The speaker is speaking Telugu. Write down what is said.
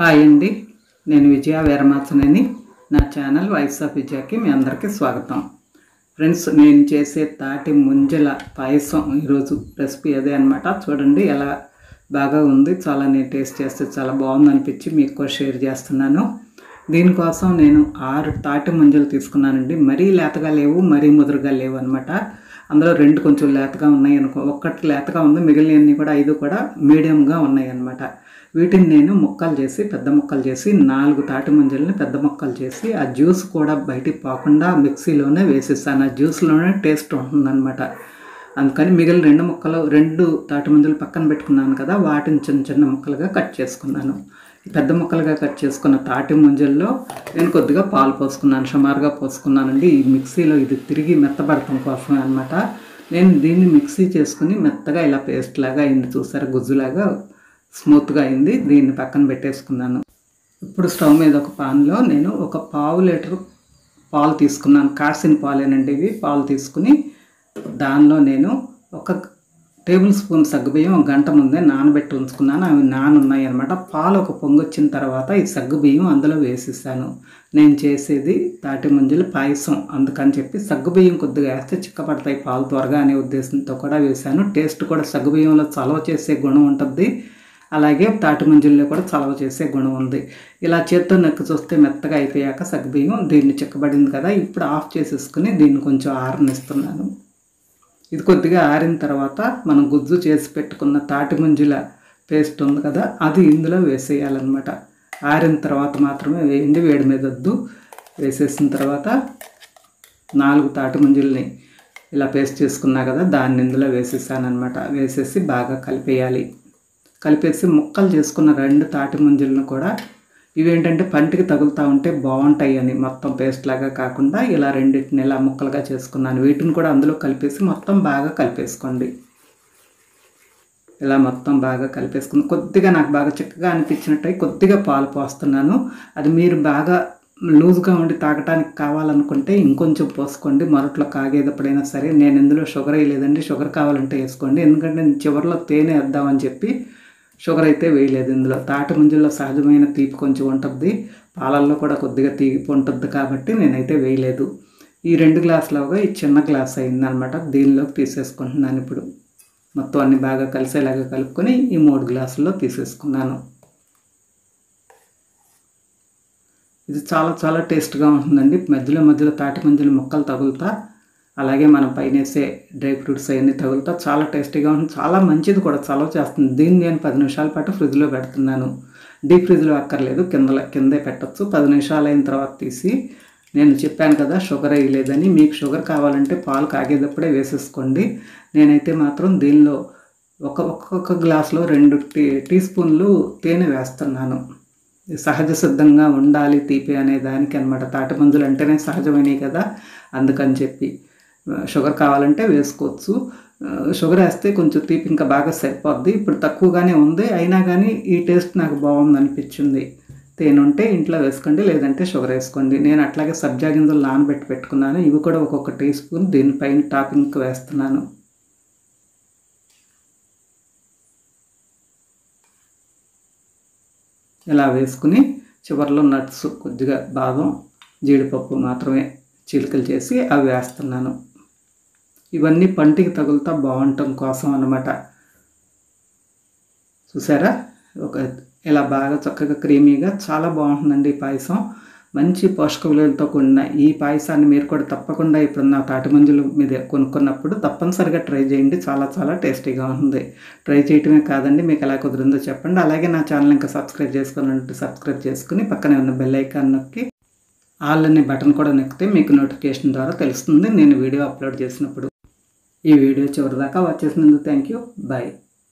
హాయ్ అండి, నేను విజయ వీరమాచనేని. నా ఛానల్ వాయిస్ ఆఫ్ విజయకి మీ అందరికీ స్వాగతం. ఫ్రెండ్స్, నేను చేసే తాటి ముంజల పాయసం ఈరోజు రెసిపీ అదే అనమాట. చూడండి ఎలా బాగా ఉంది. చాలా నేను టేస్ట్ చేస్తే చాలా బాగుంది అనిపించి మీకు కూడా షేర్ చేస్తున్నాను. దీనికోసం నేను 6 తాటి ముంజలు తీసుకున్నానండి. మరీ లేతగా లేవు, మరీ ముదురుగా లేవు అనమాట. అందులో 2 కొంచెం లేతగా ఉన్నాయి అనుకో, ఒక్కటి లేతగా ఉంది, మిగిలినవన్నీ కూడా 5 కూడా మీడియంగా ఉన్నాయి అనమాట. వీటిని నేను ముక్కలు చేసి, పెద్ద ముక్కలు చేసి, 4 తాటి ముంజల్ని పెద్ద ముక్కలు చేసి, ఆ జ్యూస్ కూడా బయటికి పోకుండా మిక్సీలోనే వేసేసాను. ఆ జ్యూస్లోనే టేస్ట్ ఉంటుందన్నమాట. అందుకని మిగిలిన 2 తాటి ముంజలు పక్కన పెట్టుకున్నాను కదా, వాటిని చిన్న చిన్న ముక్కలుగా కట్ చేసుకున్నాను. పెద్ద ముక్కలుగా కట్ చేసుకున్న తాటి ముంజల్లో నేను కొద్దిగా పాలు పోసుకున్నాను, సుమారుగా పోసుకున్నానండి. ఈ మిక్సీలో ఇది తిరిగి మెత్తబడటం కోసమే అనమాట. నేను దీన్ని మిక్సీ చేసుకుని మెత్తగా ఇలా పేస్ట్ లాగా అయింది, చూసారా, గుజ్జులాగా స్మూత్గా అయింది. దీన్ని పక్కన పెట్టేసుకున్నాను. ఇప్పుడు స్టవ్ మీద ఒక పాన్లో నేను ఒక 1/2 లీటర్ పాలు తీసుకున్నాను. కాసిన పాలేనండి ఇవి. పాలు తీసుకుని దానిలో నేను 1 టేబుల్ స్పూన్ సగ్గుబియ్యం 1 గంట ముందే నానబెట్టి ఉంచుకున్నాను. అవి నానున్నాయి అనమాట. పాలు ఒక పొంగు వచ్చిన తర్వాత ఈ సగ్గుబియ్యం అందులో వేసేసాను. నేను చేసేది తాటి ముంజల పాయసం, అందుకని చెప్పి సగ్గుబియ్యం కొద్దిగా వేస్తే చిక్కపడతాయి పాలు త్వరగా అనే ఉద్దేశంతో కూడా వేసాను. టేస్ట్ కూడా సగ్గుబియ్యంలో చలవ చేసే గుణం ఉంటుంది, అలాగే తాటి ముంజల్లో కూడా చలవ చేసే గుణం ఉంది. ఇలా చేత్తో నొక్కి చూస్తే మెత్తగా అయిపోయాక సగ్గుబియ్యం దీన్ని చిక్కబడింది కదా, ఇప్పుడు ఆఫ్ చేసేసుకుని దీన్ని కొంచెం ఆరనిస్తున్నాను. ఇది కొద్దిగా ఆరిన తర్వాత మనం గుజ్జు చేసి పెట్టుకున్న తాటి ముంజల పేస్ట్ ఉంది కదా, అది ఇందులో వేసేయాలన్నమాట. ఆరిన తర్వాత మాత్రమే వేయండి, వేడి మీద వద్దు. వేసేసిన తర్వాత 4 తాటి ముంజల్ని ఇలా పేస్ట్ చేసుకున్నా కదా, దాన్ని ఇందులో వేసేసాను అనమాట. వేసేసి బాగా కలిపేయాలి. కలిపేసి ముక్కలు చేసుకున్న 2 తాటి ముంజలను కూడా, ఇవేంటంటే పంటికి తగులుతూ ఉంటే బాగుంటాయి అని, మొత్తం పేస్ట్ లాగా కాకుండా ఇలా రెండింటిని ఇలా ముక్కలుగా చేసుకున్నాను. వీటిని కూడా అందులో కలిపేసి మొత్తం బాగా కలిపేసుకోండి. ఇలా మొత్తం బాగా కలిపేసుకుని కొద్దిగా నాకు బాగా చిక్కగా అనిపించినట్టు కొద్దిగా పాలు పోస్తున్నాను. అది మీరు బాగా లూజ్గా ఉండి తాగటానికి కావాలనుకుంటే ఇంకొంచెం పోసుకోండి, మొరట్లో కాగేటప్పుడైనా సరే. నేను ఇందులో షుగర్ వేయలేదండి, షుగర్ కావాలంటే వేసుకోండి. ఎందుకంటే నేను చివరిలో తేనె వేద్దామని చెప్పి షుగర్ అయితే వేయలేదు. ఇందులో తాటి ముంజల్లో సహజమైన తీపి కొంచెం ఉంటుంది, పాలల్లో కూడా కొద్దిగా తీపి ఉంటుంది కాబట్టి నేనైతే వేయలేదు. ఈ 2 గ్లాసులుగా ఈ చిన్న గ్లాస్ అయిందనమాట. దీనిలోకి తీసేసుకుంటున్నాను. ఇప్పుడు మొత్తం అన్ని బాగా కలిసేలాగా కలుపుకొని ఈ 3 గ్లాసుల్లో తీసేసుకున్నాను. ఇది చాలా చాలా టేస్ట్గా ఉంటుందండి. మధ్యలో మధ్యలో తాటి ముంజలు ముక్కలు తగులుతా, అలాగే మనం పైన వేసే డ్రై ఫ్రూట్స్ అవన్నీ తగులుతా చాలా టేస్టీగా ఉంటుంది. చాలా మంచిది కూడా, చలవ చేస్తుంది. దీన్ని నేను 10 నిమిషాల పాటు ఫ్రిడ్జ్లో పెడుతున్నాను. డీప్ ఫ్రిడ్జ్లో అక్కర్లేదు, కిందే పెట్టచ్చు. 10 నిమిషాలు అయిన తర్వాత తీసి, నేను చెప్పాను కదా షుగర్ వేయలేదని, మీకు షుగర్ కావాలంటే పాలు కాగేటప్పుడే వేసేసుకోండి. నేనైతే మాత్రం దీనిలో ఒక్కొక్క గ్లాసులో 2 టీ స్పూన్లు తేనె వేస్తున్నాను. సహజ సిద్ధంగా ఉండాలి తీపి అనే దానికి అనమాట. తాటి ముంజలు అంటేనే సహజమైనవి కదా, అందుకని చెప్పి షుగర్ కావాలంటే వేసుకోవచ్చు. షుగర్ వేస్తే కొంచెం తీపి ఇంకా బాగా సరిపోద్ది. ఇప్పుడు తక్కువగానే ఉంది, అయినా కానీ ఈ టేస్ట్ నాకు బాగుంది అనిపించింది. తేనె ఉంటే ఇంట్లో వేసుకోండి, లేదంటే షుగర్ వేసుకోండి. నేను అట్లాగే సబ్జా గింజలు నానబెట్టి పెట్టుకున్నాను. ఇవి కూడా ఒక్కొక్క టీ స్పూన్ దీనిపైన టాపింగ్కి వేస్తున్నాను. ఇలా వేసుకుని చివరిలో నట్స్, కొద్దిగా బాదం, జీడిపప్పు మాత్రమే చిలుకలు చేసి అవి వేస్తున్నాను. ఇవన్నీ పంటికి తగులుతా బాగుండటం కోసం అన్నమాట. చూసారా, ఇలా బాగా చక్కగా క్రీమీగా చాలా బాగుంటుందండి ఈ పాయసం. మంచి పోషక విలువలతో కూడిన ఈ పాయసాన్ని మీరు కూడా తప్పకుండా ఇప్పుడు నా తాటి ముంజలు మీద కొనుక్కున్నప్పుడు తప్పనిసరిగా ట్రై చేయండి. చాలా చాలా టేస్టీగా ఉంటుంది. ట్రై చేయటమే కాదండి, మీకు ఎలా కుదిరిందో చెప్పండి. అలాగే నా ఛానల్ ఇంకా సబ్స్క్రైబ్ చేసుకోవాలంటే సబ్స్క్రైబ్ చేసుకుని పక్కనే ఉన్న బెల్ ఐకాన్ నొక్కి ఆల్ అనే బటన్ కూడా నొక్కితే మీకు నోటిఫికేషన్ ద్వారా తెలుస్తుంది నేను వీడియో అప్లోడ్ చేసినప్పుడు. ఈ వీడియో చివరి దాకా వాచ్ చేసినందుకు థ్యాంక్ యూ. బాయ్.